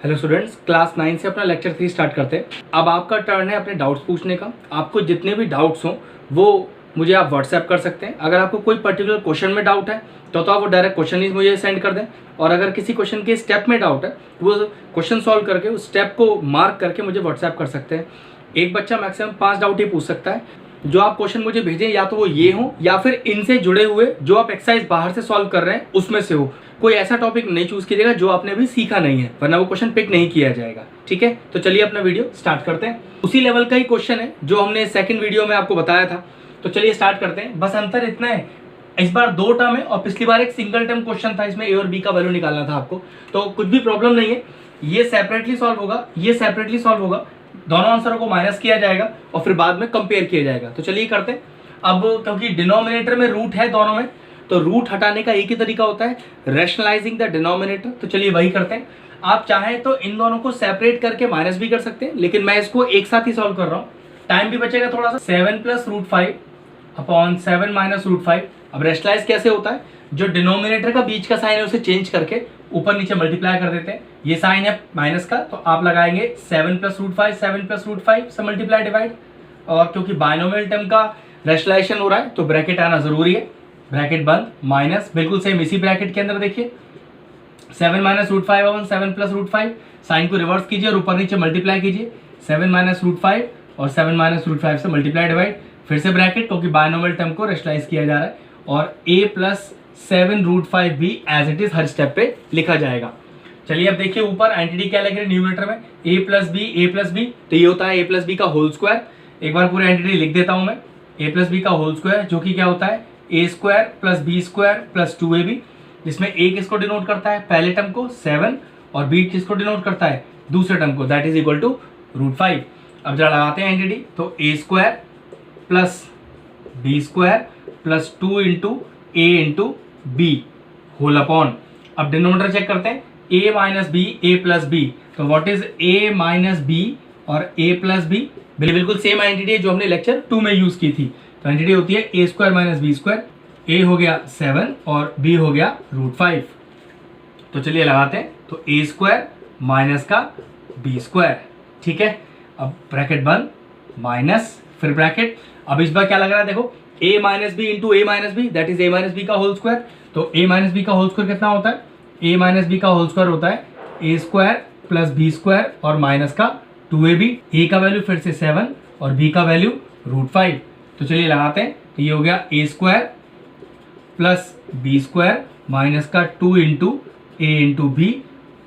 Hello students, class 9 से अपना lecture 3 start करते हैं। अब आपका टर्न है अपने डाउट्स पूछने का। आपको जितने भी डाउट्स हों वो मुझे आप व्हाट्सएप कर सकते हैं। अगर आपको कोई पर्टिकुलर क्वेश्चन में डाउट है तो आप वो डायरेक्ट क्वेश्चन ही मुझे सेंड कर दें, और अगर किसी क्वेश्चन के स्टेप में डाउट है वो क्वेश्चन सॉल्व करके उस स्टेप को मार्क करके मुझे व्हाट्सएप कर सकते हैं। एक बच्चा मैक्सिमम 5 डाउट ही पूछ सकता है। जो आप क्वेश्चन मुझे भेजें या तो वो ये हो या फिर इनसे जुड़े हुए जो आप एक्सरसाइज बाहर से सॉल्व कर रहे हैं उसमें से हो। कोई ऐसा टॉपिक नहीं चूज कीजिएगा जो आपने अभी सीखा नहीं है, वरना वो क्वेश्चन पिक नहीं किया जाएगा। ठीक है, तो चलिए अपना वीडियो स्टार्ट करते हैं। उसी लेवल का ही क्वेश्चन है जो हमने सेकंड वीडियो में आपको बताया था, तो चलिए स्टार्ट करते हैं। बस अंतर इतना है, इस बार 2 टर्म है और पिछली बार एक सिंगल टर्म क्वेश्चन था, इसमें ए और बी का वैल्यू निकालना था आपको। तो कुछ भी प्रॉब्लम नहीं है, ये सेपरेटली सॉल्व होगा, ये सेपरेटली सॉल्व होगा, दोनों आंसरों को माइनस किया जाएगा और फिर बाद में कंपेयर किया जाएगा। तो चलिए करते हैं। अब क्योंकि डिनोमिनेटर में रूट है दोनों में, तो रूट हटाने का एक ही तरीका होता है, रैशनलाइजिंग द डिनोमिनेटर। तो चलिए वही करते हैं। आप चाहें तो इन दोनों को सेपरेट करके माइनस भी कर सकते हैं, लेकिन मैं इसको एक साथ ही सॉल्व कर रहा हूँ, टाइम भी बचेगा थोड़ा सा। 7 + √5 अपॉन 7 - √5। अब रैशनलाइज कैसे होता है, जो डिनोमिनेटर का बीच का साइन है उसे चेंज करके ऊपर नीचे मल्टीप्लाई कर देते हैं। ये साइन है माइनस का, तो आप लगाएंगे 7 + √5, 7 + √5 से मल्टीप्लाई डिवाइड। और क्योंकि बाइनोमियल टर्म का रैशनलाइजेशन हो रहा है तो ब्रैकेट आना जरूरी है, ब्रैकेट बंद, माइनस बिल्कुल सेम इसी ब्रैकेट के अंदर देखिए 7 - √5 अपॉन 7 + √5। साइन को रिवर्स कीजिए और ऊपर नीचे मल्टीप्लाई कीजिए, 7 - √5 और 7 - √5 से मल्टीप्लाई डिवाइड, फिर से ब्रैकेट, क्योंकि बाइनोमियल टर्म को रैशनलाइज किया जा रहा है। और a + 7 √5 भी एज इट इज हर स्टेप पे लिखा जाएगा। चलिए अब देखिए ऊपर एंटिटी क्या लग रही है न्यूमरेटर में, a + b, तो ये होता है a + b का होल स्क्वायर। एक बार पूरी एंटिटी लिख देता हूं मैं, a + b का होल स्क्वायर, जो कि क्या होता है a² + b² + 2ab, जिसमें a किसको डिनोट करता है, पहले टर्म को 7, और b किसको डिनोट करता है, दूसरे टर्म को, दैट इज इक्वल टू √5। अब जरा लगाते हैं एंटिटी, तो a² + b² + 2 × a × b whole upon. अब डिनोमिनेटर चेक करते हैं, a - b, a + b, तो व्हाट इज a - b और a + b, बिल्कुल सेम एंटिटी है जो हमने लेक्चर 2 में यूज की थी। तो एंटिटी होती है a² - b², a हो गया 7 और b हो गया √5। तो चलिए लगाते हैं, तो a² माइनस का b², ठीक है। अब ब्रैकेट बंद, माइनस, फिर ब्रैकेट। अब इस बार क्या लग रहा है, देखो a - b × a - b, that is a - b का होल स्क्वायर। तो a - b का होल स्क्वायर कितना होता है, a - b का होल स्क्वायर होता है a² + b² और माइनस का 2ab। a का वैल्यू फिर से 7 और b का वैल्यू √5। तो चलिए लगाते हैं, तो ये हो गया a² + b² माइनस का 2 × a × b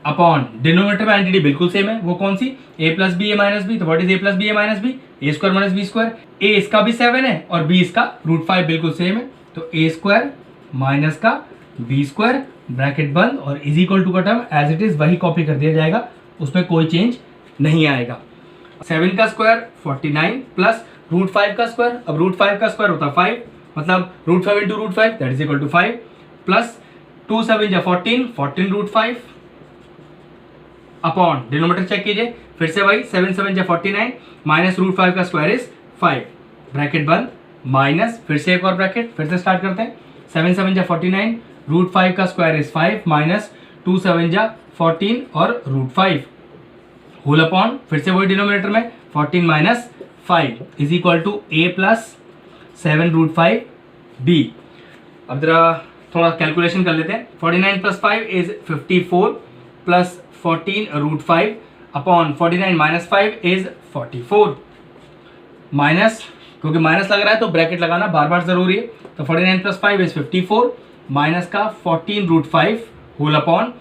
अपॉन, डिनोमिनेटर में एंटिटी बिल्कुल सेम है, वो कौन सी, a + b, a - b, तो what is a + b, a - b, a² - b², a इसका भी 7 है और b इसका √5 बिल्कुल सेम है, तो a² माइनस का b² ब्रैकेट बंद और इज इक्वल टू का टर्म एज इट इज वही कॉपी कर दिया जाएगा, उसमें कोई चेंज नहीं आएगा। 7 का स्क्वायर 49 प्लस √5 का स्क्वायर, अब √5 का स्क्वायर होता है 5, मतलब √5 × √5 that is equal to 5, plus 2 × 7 = 14, 14 √5 upon, denominator check कीजिए, फिर से वही 7 × 7 = 49 माइनस √5 का स्क्वायर इज 5, ब्रैकेट बंद, माइनस, फिर से एक और ब्रैकेट, फिर से स्टार्ट करते हैं। 7 × 7 = 49, √5 का स्क्वायर इज 5 माइनस 2 × 7 = 14 और √5 होल अपॉन, फिर से वही डिनोमिनेटर में 14 - 5 is equal to a + 7 √5 b। अब जरा थोड़ा कैलकुलेशन कर लेते हैं। 49 + 5 is 54 plus 14 √5 upon 49 - 5 is 44, minus, क्योंकि माइनस लग रहा है तो ब्रैकेट लगाना बार बार जरूरी है। तो 49 + 5 इज 54 माइनस का 14 √5 whole upon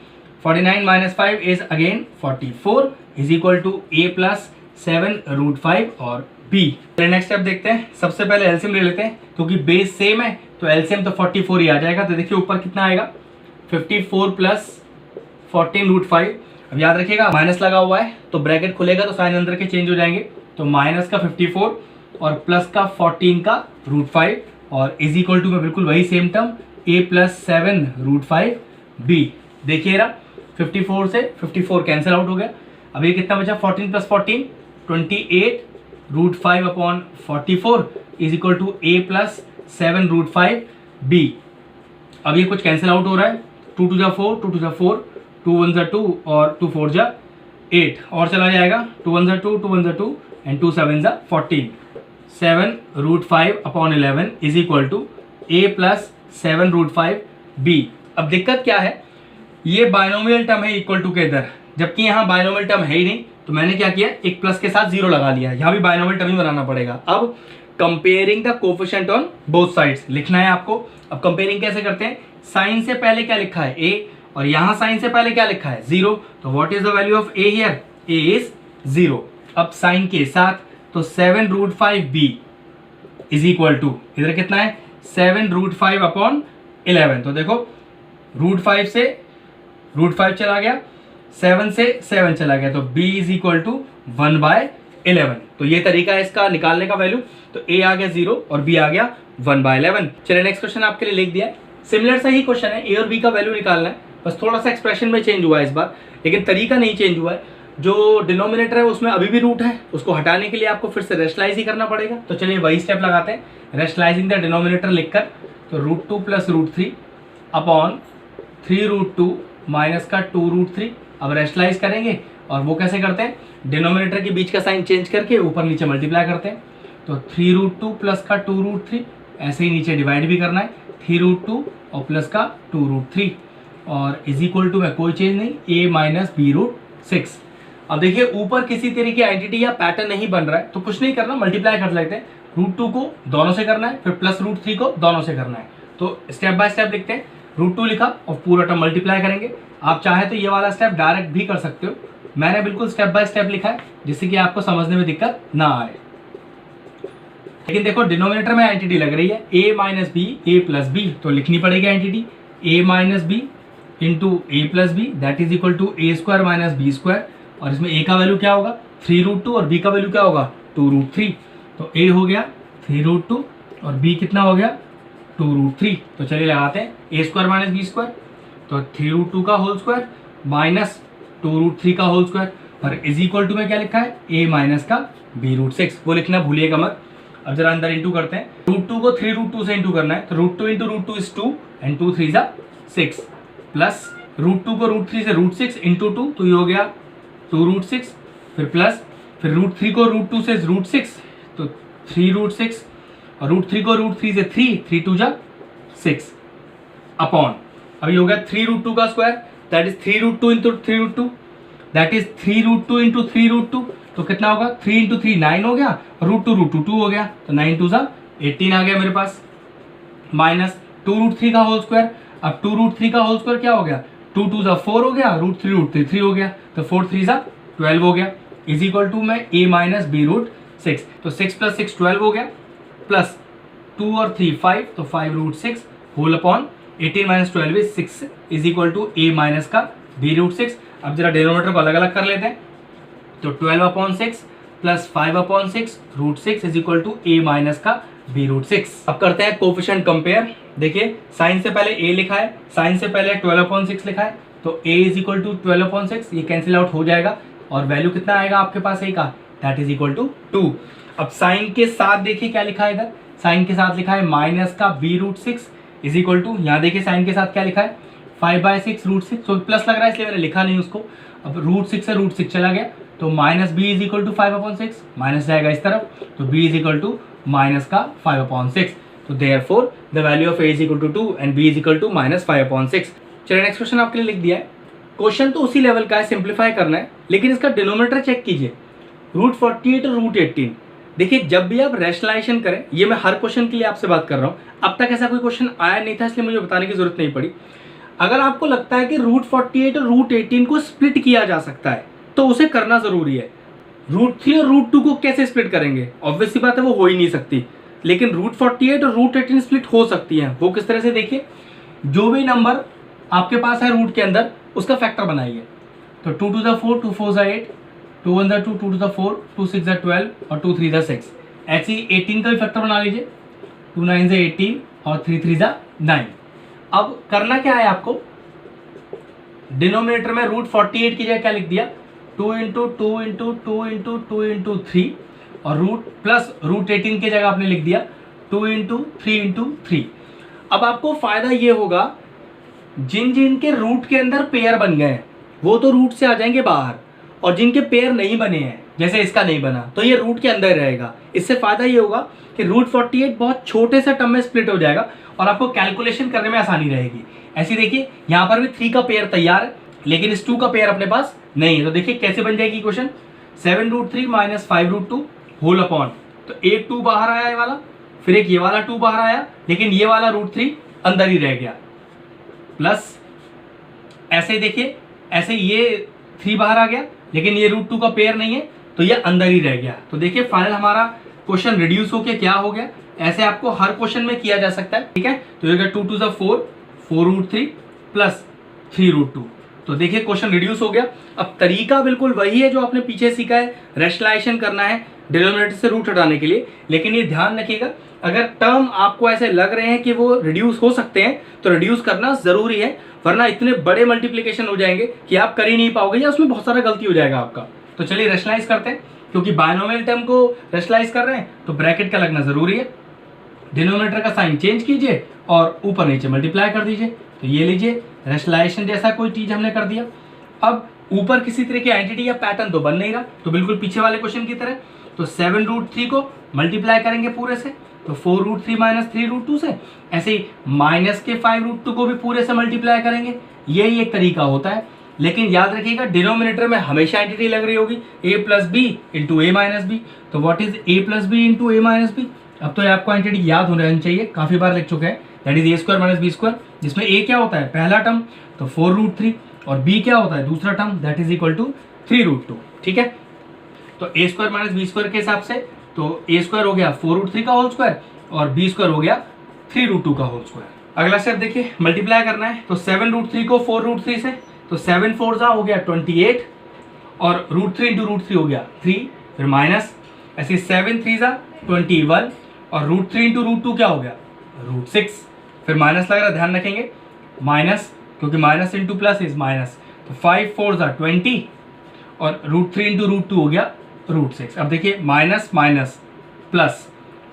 49 - 5 is again 44 is equal to a + 7 √5 और b। नेक्स्ट स्टेप देखते हैं। सबसे पहले एलसीएम ले लेते हैं, क्योंकि बेस सेम है तो एलसीएम तो 44 ही आ जाएगा। तो देखिए ऊपर कितना आएगा, 54 + 14 √5। अब याद रखिएगा माइनस लगा हुआ है तो ब्रैकेट खुलेगा तो साइन अंदर के चेंज हो जाएंगे, तो माइनस का 54 और प्लस का 14 का √5 और इज इक्वल टू में बिल्कुल वही सेम टर्म a + 7 √5 b। देखिए 54 से 54 कैंसिल आउट हो गया। अब ये कितना बचा, 14 + 14 28 √5 upon 44 is equal to a + 7 √5 b। अब ये कुछ कैंसिल आउट हो रहा है, 2 × 4, 2 × 4, 2 × 1 = 2 और 2 × 4 = 8 और चला जाएगा, 2 1 2 2 1 2 and 2 7 14, 7√5/11 is equal to a plus 7√5b। अब दिक्कत क्या है, ये बाइनोमियल टर्म है इक्वल टू के इधर, जबकि यहाँ बाइनोमियल टर्म है ही नहीं, तो मैंने क्या किया, एक प्लस के साथ 0 लगा लिया। यहाँ भी बाइनोमियल टर्म ही बनाना पड़ेगा। अब comparing the coefficient on both sides लिखना है आपको। अब कंपेयरिंग कैसे करते हैं, साइन से पहले क्या लिखा है a, और यहाँ साइन से पहले क्या लिखा है 0, तो what is the value of a here, a is 0। अब साइन के साथ तो 7√5b इज इक्वल टू, इधर कितना है 7√5/11, तो देखो √5 से √5 चला गया, 7 से 7 चला गया, तो b इज इक्वल टू 1/11। तो ये तरीका है इसका निकालने का वैल्यू। तो a आ गया 0 और b आ गया 1/11। चलिए नेक्स्ट क्वेश्चन आपके लिए लिख दिया है, सिमिलर सा ही क्वेश्चन है, a और b का वैल्यू निकालना है, बस थोड़ा सा एक्सप्रेशन में चेंज हुआ है इस बार, लेकिन तरीका नहीं चेंज हुआ है। जो डिनोमिनेटर है उसमें अभी भी रूट है, उसको हटाने के लिए आपको फिर से रेशनलाइज ही करना पड़ेगा। तो चलिए वही स्टेप लगाते हैं, रेशनलाइजिंग द डिनोमिनेटर लिखकर, तो √2 + √3 अपॉन 3√2 माइनस का 2√3। अब रेशनलाइज करेंगे, और वो कैसे करते हैं, डिनोमिनेटर के बीच का साइन चेंज करके ऊपर नीचे मल्टीप्लाई करते हैं। तो 3√2 प्लस का 2√3, ऐसे ही नीचे डिवाइड भी करना है, 3√2 और प्लस का 2√3, और इज इक्वल टू में कोई चेंज नहीं, a माइनस b√6। अब देखिए ऊपर किसी तरह की आइडेंटिटी या पैटर्न नहीं बन रहा है, तो कुछ नहीं करना, मल्टीप्लाई कर लेते हैं। √2 को दोनों से करना है, फिर प्लस √3 को दोनों से करना है। तो स्टेप बाय स्टेप लिखते हैं, √2 लिखा और पूरा टर्म मल्टीप्लाई करेंगे। आप चाहे तो ये वाला स्टेप डायरेक्ट भी कर सकते हो, मैंने बिल्कुल स्टेप बाय स्टेप लिखा है जिससे कि आपको समझने में दिक्कत ना आए। लेकिन देखो डिनोमिनेटर में आइडेंटिटी लग रही है a minus B A plus B, तो लिखनी पड़ेगी identity a minus B into A plus B, that is equal to a² minus b²। और इसमें a का वैल्यू क्या होगा 3√2 और b का वैल्यू क्या होगा 2√3। तो a हो गया 3√2 और b कितना हो गया 2√3। तो चलिए लगाते हैं a² माइनस b², तो 3√2 का होल स्क्वायर माइनस 2√3 का होल स्क्वायर, और इज इक्वल टू में क्या लिखा है a माइनस का b√6, वो लिखना भूलिएगा मत। अब जरा अंदर इंटू करते हैं, √2 को 3√2 से इंटू करना है, तो √2 इंटू √2 इज 2 एंड 2 3 6, प्लस √2 को √3 से √6 इंटू 2, तो ये हो गया 2√6, फिर प्लस फिर √3 को √2 से √6, तो 3√6, और √3 को √3 से 3 3 2 6 अपॉन, अब ये हो गया 3√2 का square, that is 3√2 into 3√2, that is 3√2 into 3√2, तो कितना होगा 3 इंटू 3 9 हो गया, √2 2 हो गया, तो 9 2 18 आ गया मेरे पास, माइनस 2√3 का होल स्क्वायर। अब 2√3 का होल स्क्वायर क्या हो गया 2 2 4 हो गया, √3 3 हो गया, तो 4 3 12 हो गया, इज इक्वल टू में a माइनस b√6, तो 6 प्लस 6 12 हो गया, प्लस 2 और 3 5, तो 5√6 whole upon 18 minus 12 is 6 is equal to a minus का b√6। अब जरा डिनोमिनेटर को अलग अलग कर लेते हैं, तो 12/6 plus 5/6 √6 is equal to a minus का b√6। अब करते हैं कोफिशिएंट कंपेयर। देखिए साइन से पहले a लिखा है, साइन से पहले 12/6 लिखा है, तो a इज इक्वल टू 12/6, ये कैंसिल आउट हो जाएगा, और वैल्यू कितना आएगा आपके पास a का, दैट इज इक्वल टू 2। अब साइन के साथ देखिए क्या लिखा है, इधर साइन के साथ लिखा है माइनस का b√6 इज इक्वल टू, यहाँ देखिए साइन के साथ क्या लिखा है 5/6 √6, तो प्लस लग रहा है इसलिए मैंने लिखा नहीं उसको। अब √6 से √6 चला गया, तो minus b is equal to 5/6, minus जाएगा इस तरफ, तो b is equal to minus का 5/6, तो therefore the value of a is equal to 2 and b is equal to minus 5/6। चलिए नेक्स्ट क्वेश्चन आपके लिए लिख दिया है, क्वेश्चन तो उसी लेवल का है, सिंप्लीफाई करना है, लेकिन इसका डिनोमिनेटर चेक कीजिए, √48 और √18। देखिए जब भी आप रैशनलाइजेशन करें, ये मैं हर क्वेश्चन के लिए आपसे बात कर रहा हूँ, अब तक ऐसा कोई क्वेश्चन आया नहीं था इसलिए मुझे बताने की जरूरत नहीं पड़ी। अगर आपको लगता है कि √48 और √18 को स्प्लिट किया जा सकता है तो उसे करना जरूरी है। √3 और √2 को कैसे स्प्लिट करेंगे, ऑब्वियस सी बात है वो हो ही नहीं सकती, लेकिन √48 और √18 स्प्लिट हो सकती हैं। वो किस तरह से, देखिए जो भी नंबर आपके पास है रूट के अंदर उसका फैक्टर बनाइए, तो 2 to the 4 2 4 8, 2 1 2 2 to the 4 2 6 12 और 2 3 6, ऐसे ही 18 का भी फैक्टर बना लीजिए, 2 9 18 और 3 3 9। अब करना क्या है आपको, डिनोमिनेटर में √48 की जगह क्या लिख दिया 2 इंटू 2 इंटू 2 इंटू 2 इंटू 3, और प्लस √18 की जगह आपने लिख दिया 2 इंटू 3 इंटू 3। अब आपको फायदा ये होगा, जिन जिन के रूट के अंदर पेयर बन गए हैं वो तो रूट से आ जाएंगे बाहर, और जिनके पेयर नहीं बने हैं, जैसे इसका नहीं बना, तो ये रूट के अंदर रहेगा। इससे फायदा ये होगा कि रूट 48 बहुत छोटे से टर्म में स्प्लिट हो जाएगा और आपको कैलकुलेशन करने में आसानी रहेगी। ऐसे देखिए यहाँ पर भी 3 का पेयर तैयार है, लेकिन इस 2 का पेयर अपने पास नहीं है। तो देखिए कैसे बन जाएगी इक्वेशन, 7√3 - 5√2 होल अपॉन, तो एक 2 बाहर आया ये वाला, फिर एक ये वाला 2 बाहर आया, लेकिन ये वाला √3 अंदर ही रह गया, प्लस ऐसे ही देखिए, ऐसे ये 3 बाहर आ गया, लेकिन ये √2 का पेयर नहीं है, तो ये अंदर ही रह गया। तो देखिए फाइनल हमारा क्वेश्चन रिड्यूस होके क्या हो गया। ऐसे आपको हर क्वेश्चन में किया जा सकता है, ठीक है। तो ये 2 2 4, 4√3 प्लस 3√2। तो देखिए क्वेश्चन रिड्यूस हो गया। अब तरीका बिल्कुल वही है जो आपने पीछे सीखा है, रैशनलाइजेशन करना है डिनोमिनेटर से रूट हटाने के लिए। लेकिन ये ध्यान रखिएगा, अगर टर्म आपको ऐसे लग रहे हैं कि वो रिड्यूस हो सकते हैं तो रिड्यूस करना जरूरी है, वरना इतने बड़े मल्टीप्लिकेशन हो जाएंगे कि आप कर ही नहीं पाओगे या उसमें बहुत सारा गलती हो जाएगा आपका। तो चलिए रैशनलाइज करते हैं, क्योंकि बायनोमियल टर्म को रैशनलाइज कर रहे हैं तो ब्रैकेट का लगना जरूरी है। डिनोमिनेटर का साइन चेंज कीजिए और ऊपर नीचे मल्टीप्लाई कर दीजिए। तो ये लीजिए रैशनलाइजेशन जैसा कोई चीज हमने कर दिया। अब ऊपर किसी तरह की आइडेंटिटी या पैटर्न तो बन नहीं रहा, तो बिल्कुल पीछे वाले क्वेश्चन की तरह। तो 7√3 को मल्टीप्लाई करेंगे पूरे से, तो 4√3 - 3√2 से। ऐसे ही माइनस के 5√2 को भी पूरे से मल्टीप्लाई करेंगे, यही एक तरीका होता है। लेकिन याद रखिएगा डिनोमिनेटर में हमेशा आइडेंटिटी लग रही होगी, a + b × a - b। तो what is a + b × a - b? अब तो आपको आइडेंटिटी याद होना चाहिए, काफी बार लिख चुके हैं। दैट इज a² - b², जिसमें a क्या होता है, पहला टर्म, तो 4√3, और b क्या होता है, दूसरा term, that is equal to 3√2। ठीक है, तो a² - b² के हिसाब से तो a² हो गया 4√3 का होल स्क्वायर और b² हो गया 3√2 का होल स्क्वायर। अगला स्टेप देखिए, मल्टीप्लाई करना है। तो 7√3 को 4√3 से, तो 7 4 हो गया 28, और √3 × √3 हो गया 3, फिर माइनस, ऐसे 7 3 21, और √3 × √2 क्या हो गया, √6, फिर माइनस लग रहा है, ध्यान रखेंगे माइनस, क्योंकि minus into plus is minus. तो 5 4 20, और √3 × √2 हो गया √6। अब देखिए माइनस माइनस प्लस,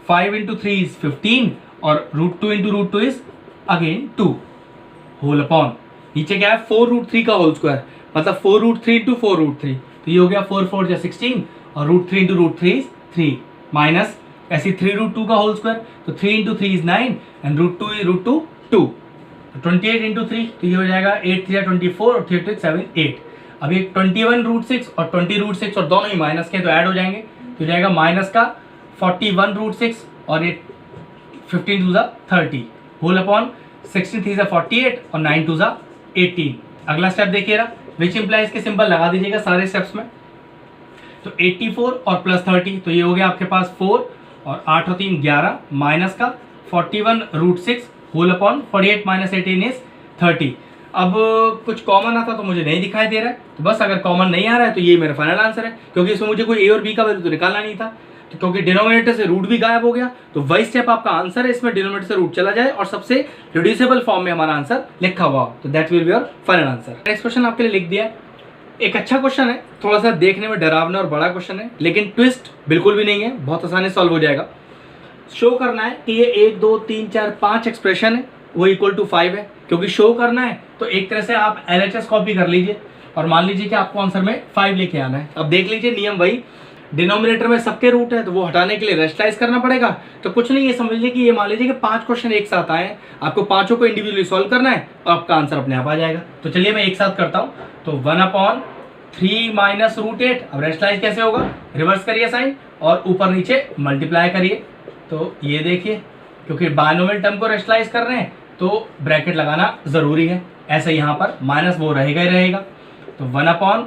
5 × 3 इज 15, और √2 × √2 इज अगेन 2 होल अपॉन, नीचे क्या है 4√3 का होल स्क्वायर, मतलब 4√3 × 4√3, तो ये हो गया 4 4 16, और √3 × √3 इज 3, माइनस ऐसे 3√2 का होल स्क्वायर, तो 3 × 3 इज 9, एंड √2 2, 28 × 3, तो ये हो जाएगा 8 3 24, और 3 6 7 8। अब ये 21√6 और 20√6 और दोनों ही माइनस के, तो ऐड हो जाएंगे, तो जाएगा माइनस का 41√6, और ये 15 2 30 होल अपॉन 16 3 48, और 9 2 18। अगला स्टेप देखिएगा, विच इंप्लाइज के सिंबल लगा दीजिएगा सारे स्टेप्स में। तो 84 और प्लस 30, तो ये हो गया आपके पास 4, और 8 और 3 11, माइनस का 41√6 होल अपॉन 48 - 18 इज 30। अब कुछ कॉमन आता तो मुझे नहीं दिखाई दे रहा है, तो बस अगर कॉमन नहीं आ रहा है तो ये मेरा फाइनल आंसर है, क्योंकि इसमें मुझे कोई ए और बी का वैल्यू तो निकालना नहीं था। तो क्योंकि डिनोमिनेटर से रूट भी गायब हो गया, तो वही स्टेप आपका आंसर है, इसमें डिनोमिनेटर से रूट चला जाए और सबसे रिड्यूसेबल फॉर्म में हमारा आंसर लिखा हुआ, तो that will be your final answer. Next question आपके लिए लिख दिया, एक अच्छा क्वेश्चन है, थोड़ा सा देखने में डरावना और बड़ा क्वेश्चन है, लेकिन ट्विस्ट बिल्कुल भी नहीं है, बहुत आसानी से सॉल्व हो जाएगा। शो करना है कि ये 1 2 3 4 5 एक्सप्रेशन है वो इक्वल टू 5 है। क्योंकि शो करना है तो एक तरह से आप LHS कॉपी कर लीजिए और मान लीजिए कि आपको आंसर में 5 लेके आना है। अब देख लीजिए नियम वही, डिनोमिनेटर में सबके रूट है तो वो हटाने के लिए रैशनलाइज करना पड़ेगा। तो कुछ नहीं, ये समझ लीजिए कि ये मान लीजिए कि 5 क्वेश्चन एक साथ आए हैं, आपको पांचों को इंडिविजुअली सॉल्व करना है और आपका आंसर अपने आप आ जाएगा। तो चलिए मैं एक साथ करता हूँ। तो 1/3 - √8, अब रैशनलाइज कैसे होगा, रिवर्स करिए साइन और ऊपर नीचे मल्टीप्लाई करिए। तो ये देखिए, क्योंकि बायनोमियल टर्म को रैशनलाइज कर रहे हैं तो ब्रैकेट लगाना जरूरी है। ऐसे यहाँ पर माइनस वो रहेगा ही रहेगा। तो 1/√8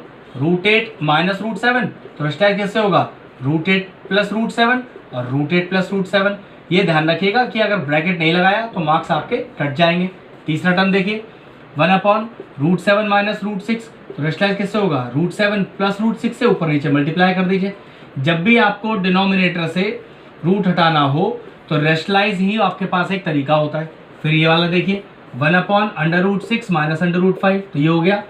- √7, तो रैशनलाइज कैसे होगा, √8 + √7 और √8 + √7। ये ध्यान रखिएगा कि अगर ब्रैकेट नहीं लगाया तो मार्क्स आपके कट जाएंगे। तीसरा टर्म देखिए, 1/√7 - √6, तो रैशनलाइज कैसे होगा, √7 + √6 से ऊपर नीचे मल्टीप्लाई कर दीजिए। जब भी आपको डिनोमिनेटर से रूट हटाना हो तो रैशनलाइज ही आपके पास एक तरीका होता है। फिर ये वाला देखिए, 1/√6 - √5, तो ये हो गया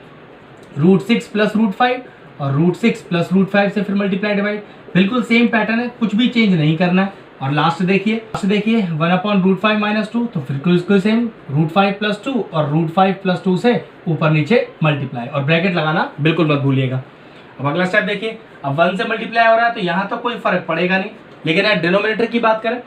√6 + √5 और √6 + √5 से फिर मल्टीप्लाई डिवाइड, बिल्कुल सेम पैटर्न है, कुछ भी चेंज नहीं करना है। और लास्ट देखिए 1/√5 - 2, तो फिर बिल्कुल सेम √5 + 2 और √5 + 2 से ऊपर नीचे मल्टीप्लाई, और ब्रैकेट लगाना बिल्कुल मत भूलिएगा। अब अगला स्टेप देखिए, अब 1 से मल्टीप्लाई हो रहा है तो यहाँ तो कोई फर्क पड़ेगा नहीं, लेकिन अगर डिनोमिनेटर की बात करें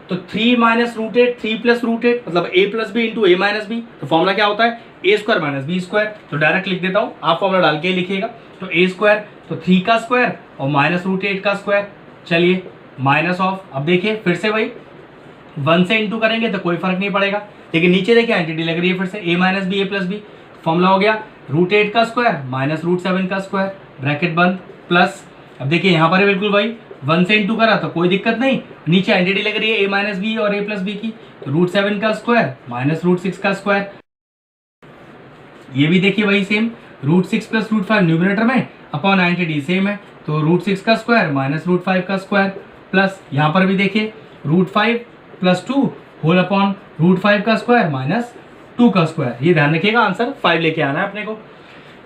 तो 3 माइनस रूट 8, 3 प्लस रूट 8 मतलब a plus B into A minus B. तो फॉर्मूला क्या होता है, A square minus B square. तो डायरेक्ट लिख देता हूँ, आप फॉर्मूला डाल के ही लिखिएगा। तो ए स्क्वायर तो 3 का स्क्वायर और माइनस रूट 8 का स्क्वायर, चलिए माइनस ऑफ, अब देखिए फिर से वही 1 से इंटू करेंगे तो कोई फर्क नहीं पड़ेगा, लेकिन नीचे देखिए एंटिटी लग रही है फिर से a minus B A plus B. Formula हो गया रूट 8 का स्क्वायर माइनस रूट 7 का स्क्वायर, ब्रैकेट बंद, प्लस अब देखिए यहाँ पर बिल्कुल वही 1 से इंटू करा तो कोई दिक्कत नहीं, नीचे एंटिटी लग रही है a माइनस बी और a प्लस बी की, तो रूट 7 का स्क्वायर माइनस रूट 6 का स्क्वायर। ये भी देखिए वही same, root 6 plus root 5 numerator में अपॉन एंटिटी सेम है, तो रूट 6 का स्क्वायर माइनस रूट 5 का स्क्वायर, प्लस यहाँ पर भी देखिए root 5 plus 2 whole upon root 5 का स्क्वायर माइनस 2 का स्क्वायर। ये ध्यान रखिएगा, आंसर 5 लेके आना है अपने को।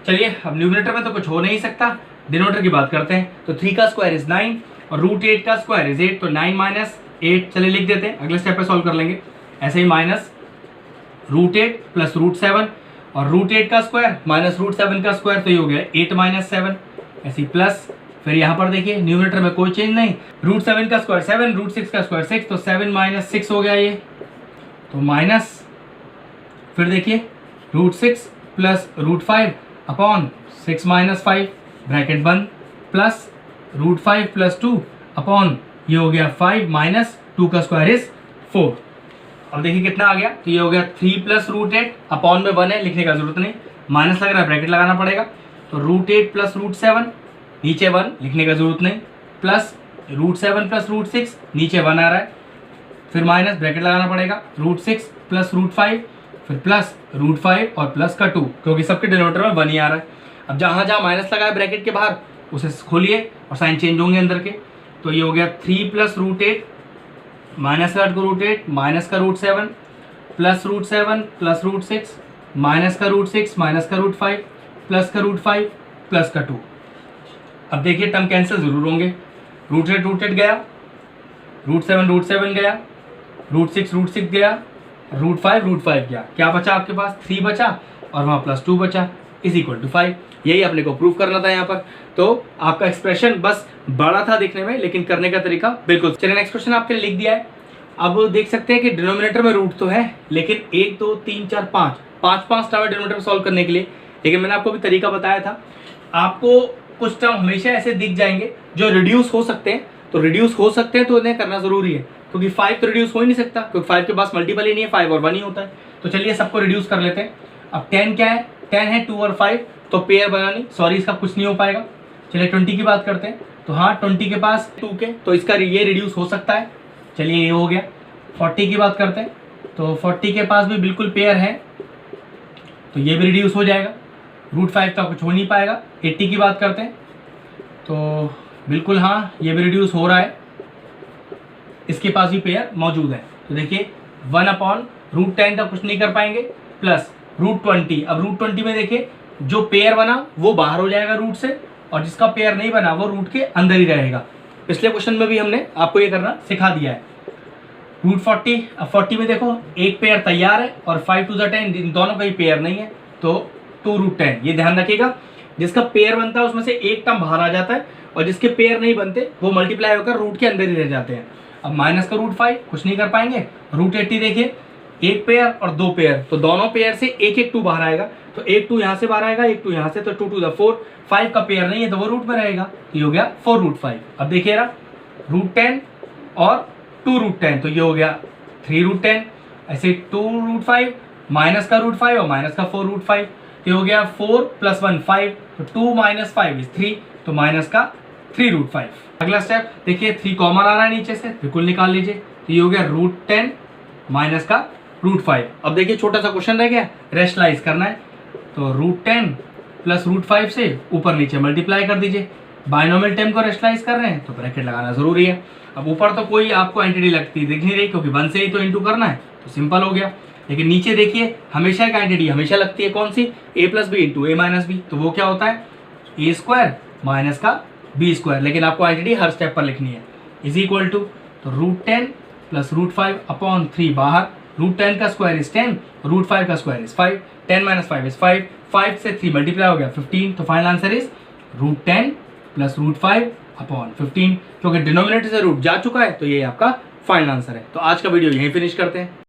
चलिए अब न्यूमरेटर में तो कुछ हो नहीं सकता, डिनोमिनेटर की बात करते हैं। तो 3 का स्क्वायर इज 9 और रूट 8 का स्क्वायर इज 8, तो 9 माइनस 8, चलिए लिख देते हैं, अगले स्टेप पे सॉल्व कर लेंगे। ऐसे ही माइनस रूट 8 प्लस रूट 7 और रूट 8 का स्क्वायर माइनस रूट 7 का स्क्वायर, तो ये हो गया 8 माइनस 7, ऐसे प्लस, फिर यहाँ पर देखिए न्यूमरेटर में कोई चेंज नहीं, रूट 7 का स्क्वायर 7, रूट 6 का स्क्वायर 6, तो 7 माइनस 6 हो गया ये, तो माइनस, फिर देखिए root 6 plus root 5 upon 6 minus 5 bracket बंद, प्लस रूट 5 प्लस 2 अपॉन ये हो गया 5 माइनस 2 का स्क्वायर इज 4। अब देखिए कितना आ गया, तो ये हो गया 3 प्लस रूट 8 अपॉन में 1 है, लिखने का जरूरत नहीं, माइनस लग रहा है ब्रैकेट लगाना पड़ेगा, तो रूट 8 प्लस रूट 7 नीचे 1 लिखने का जरूरत नहीं, प्लस रूट 7 प्लस रूट 6 नीचे 1 आ रहा है, फिर माइनस ब्रैकेट लगाना पड़ेगा, रूट 6 प्लस रूट 5 फिर प्लस रूट 5 और प्लस का 2, क्योंकि सबके डिनोमिनेटर में 1 ही आ रहा है। अब जहाँ जहाँ माइनस लगा है ब्रैकेट के बाहर उसे खोलिए और साइन चेंज होंगे अंदर के, तो ये हो गया 3 प्लस रूट 8 माइनस का रूट 8 माइनस का root 7 plus root 7 plus root 6 minus का रूट 6 माइनस का रूट 5 प्लस का रूट 5 प्लस का 2। अब देखिए टर्म कैंसिल जरूर होंगे, रूट 8 गया, रूट 7 गया, रूट 6 गया, रूट 5 गया, क्या बचा आपके पास 3 बचा और वहाँ प्लस 2 बचा इज इक्वल टू 5। यही अपने को प्रूव करना था यहाँ पर। तो आपका एक्सप्रेशन बस बड़ा था दिखने में, लेकिन करने का तरीका बिल्कुल। चलिए नेक्स्ट क्वेश्चन आपके लिए लिख दिया है। अब देख सकते हैं कि डिनोमिनेटर में रूट तो है, लेकिन 1 2 3 4 5 टर्म डिनोमिनेटर सॉल्व करने के लिए, लेकिन मैंने आपको भी तरीका बताया था। आपको कुछ टर्म हमेशा ऐसे दिख जाएंगे जो रिड्यूस हो सकते हैं, तो रिड्यूस हो सकते हैं तो उन्हें करना जरूरी है, क्योंकि 5 तो रिड्यूस हो ही नहीं सकता, क्योंकि 5 के पास मल्टीपल ही नहीं है, 5 और 1 ही होता है। तो चलिए सबको रिड्यूस कर लेते हैं। अब 10 क्या है, 10 है 2 और 5, तो पेयर बनानी, सॉरी इसका कुछ नहीं हो पाएगा। चलिए 20 की बात करते हैं, तो हाँ 20 के पास 2 के, तो इसका ये रिड्यूस हो सकता है, चलिए ये हो गया। 40 की बात करते हैं, तो 40 के पास भी बिल्कुल पेयर है, तो ये भी रिड्यूस हो जाएगा। रूट 5 का कुछ हो नहीं पाएगा। 80 की बात करते हैं, तो बिल्कुल हाँ ये भी रिड्यूस हो रहा है, इसके पास भी पेयर मौजूद है। तो देखिए 1 अपॉन रूट 10 का कुछ नहीं कर पाएंगे, प्लस रूट 20। अब रूट 20 में देखिए जो पेयर बना वो बाहर हो जाएगा रूट से, और जिसका पेयर नहीं बना वो रूट के अंदर ही रहेगा। पिछले क्वेश्चन में भी हमने आपको ये करना सिखा दिया है। रूट 40, अब 40 में देखो एक पेयर तैयार है और 5 2 10, इन दोनों का ही पेयर नहीं है, तो 2 रूट 10। ये ध्यान रखिएगा, जिसका पेयर बनता है उसमें से एक टर्म बाहर आ जाता है, और जिसके पेयर नहीं बनते वो मल्टीप्लाई होकर रूट के अंदर ही रह जाते हैं। अब माइनस का रूट 5 कुछ नहीं कर पाएंगे। रूट 80 देखिए एक पेयर और 2 पेयर, तो दोनों पेयर से एक 2 बाहर आएगा, तो एक 2 यहाँ से बाहर आएगा, एक 2 यहाँ से, तो 2 2 4। 5 का पेयर नहीं है तो वो रूट में रहेगा, तो ये हो गया 4 रूट 5। अब देखिए रूट 10 और 2 रूट 10, तो ये हो गया 3 रूट 10। ऐसे 2 रूट 5 माइनस का रूट 5 और माइनस का 4 रूट 5, तो हो गया 4 + 1 5, तो 2 - 5 इज 3, तो माइनस का 3 रूट 5। अगला स्टेप देखिए 3 कॉमन आ रहा है नीचे से, बिल्कुल निकाल लीजिए, तो ये हो गया रूट 10 माइनस का रूट 5। अब देखिए छोटा सा क्वेश्चन रह गया, रेशनलाइज करना है, तो रूट 10 प्लस रूट 5 से ऊपर नीचे मल्टीप्लाई कर दीजिए। बाइनोमियल टर्म को रेशनलाइज कर रहे हैं तो ब्रैकेट लगाना जरूरी है। अब ऊपर तो कोई आपको एंटिटी लगती दिख नहीं रही, क्योंकि 1 से ही तो इंटू करना है, तो सिंपल हो गया। लेकिन नीचे देखिए हमेशा एक एंटिटी हमेशा लगती है, कौन सी, a + b into a - b, तो वो क्या होता है a² माइनस का b², लेकिन आपको एंटिटी हर स्टेप पर लिखनी है, इज इक्वल टू, तो रूट 10 प्लस रूट 5 अपॉन 3 बाहर, रूट 10 का स्क्वायर इज 10, रूट 5 का स्क्वायर इज 5, 10 - 5 इज 5, 5 से 3 मल्टीप्लाई हो गया 15, तो final answer is root 10 plus √5/15, क्योंकि डिनोमिनेटर से रूट जा चुका है तो ये आपका फाइनल आंसर है। तो आज का वीडियो यहीं फिनिश करते हैं।